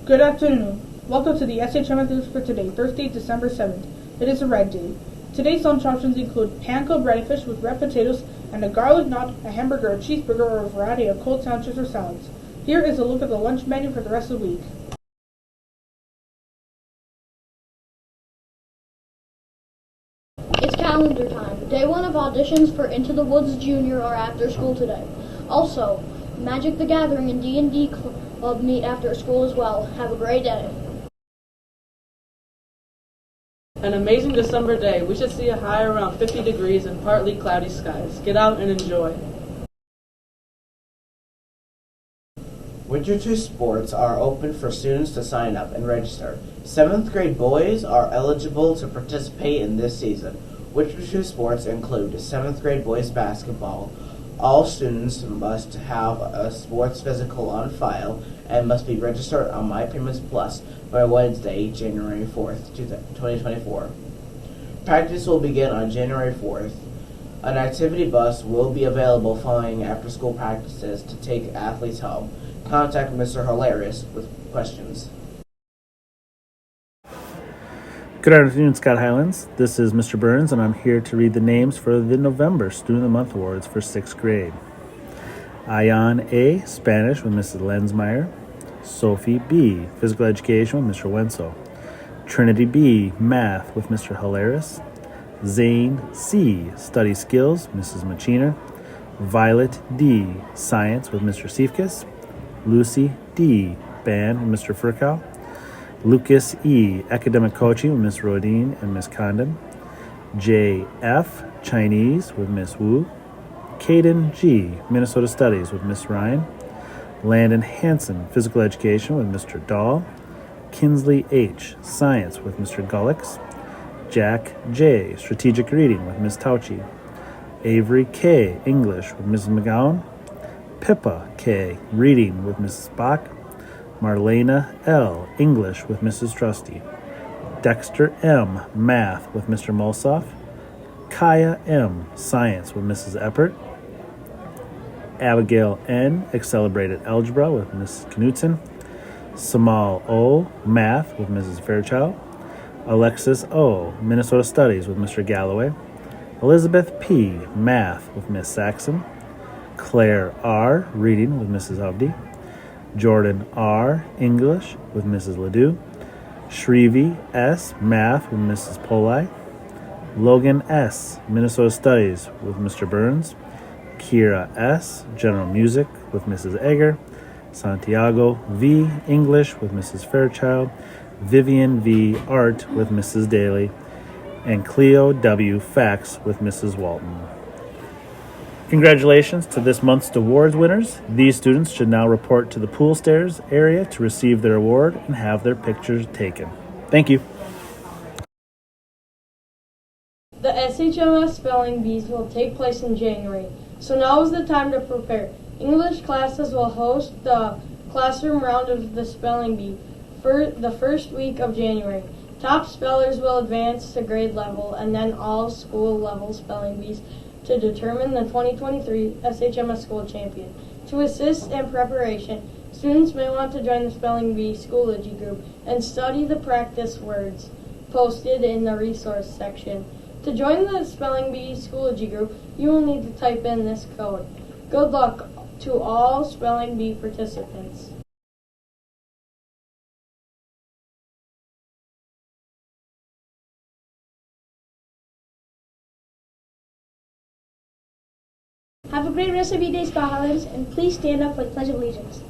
Good afternoon. Welcome to the SHMS News for today, Thursday, December 7th. It is a red day. Today's lunch options include panko breaded fish with red potatoes and a garlic knot, a hamburger, a cheeseburger, or a variety of cold sandwiches or salads. Here is a look at the lunch menu for the rest of the week. It's calendar time. Day 1 of auditions for Into the Woods Junior are after school today. Also, Magic the Gathering and D&D Club meet after school as well. Have a great day. An amazing December day. We should see a high around 50 degrees and partly cloudy skies. Get out and enjoy. Winter 2 sports are open for students to sign up and register. 7th grade boys are eligible to participate in this season. Winter 2 sports include 7th grade boys basketball. All students must have a sports physical on file and must be registered on MyPayments Plus by Wednesday, January 4th, 2024. Practice will begin on January 4th. An activity bus will be available following after-school practices to take athletes home. Contact Mr. Hilarious with questions. Good afternoon, Scott Highlands. This is Mr. Burns, and I'm here to read the names for the November Student of the Month Awards for 6th grade. Ayan A., Spanish with Mrs. Lensmeyer. Sophie B., Physical Education with Mr. Wenzel. Trinity B., Math with Mr. Hilarious. Zane C., Study Skills, Mrs. Machiner. Violet D., Science with Mr. Siefkes. Lucy D., Band with Mr. Furkow. Lucas E., Academic Coaching with Ms. Rodin and Ms. Condon. J.F., Chinese with Ms. Wu. Caden G., Minnesota Studies with Ms. Ryan. Landon Hansen, Physical Education with Mr. Dahl. Kinsley H., Science with Mr. Gullix. Jack J., Strategic Reading with Ms. Tauchi. Avery K., English with Mrs. McGowan. Pippa K., Reading with Mrs. Bach. Marlena L., English with Mrs. Trusty. Dexter M., Math with Mr. Mulsoff. Kaya M., Science with Mrs. Eppert. Abigail N., Accelerated Algebra with Mrs. Knutson. Samal O., Math with Mrs. Fairchild. Alexis O., Minnesota Studies with Mr. Galloway. Elizabeth P., Math with Miss Saxon. Claire R., Reading with Mrs. Hovde. Jordan R., English with Mrs. Ledoux. Shrivi S., Math with Mrs. Polai. Logan S., Minnesota Studies with Mr. Burns. Kira S., General Music with Mrs. Egger. Santiago V., English with Mrs. Fairchild. Vivian V., Art with Mrs. Daly. And Cleo W., Facts with Mrs. Walton. Congratulations to this month's awards winners. These students should now report to the pool stairs area to receive their award and have their pictures taken. Thank you. The SHMS Spelling Bees will take place in January, so now is the time to prepare. English classes will host the classroom round of the Spelling Bee for the first week of January. Top spellers will advance to grade level and then all school level spelling bees to determine the 2023 SHMS School Champion. To assist in preparation, students may want to join the Spelling Bee Schoology group and study the practice words posted in the resource section. To join the Spelling Bee Schoology group, you will need to type in this code. Good luck to all Spelling Bee participants. Have a great rest of your day, Scott Highlands, and please stand up for the Pledge of Allegiance.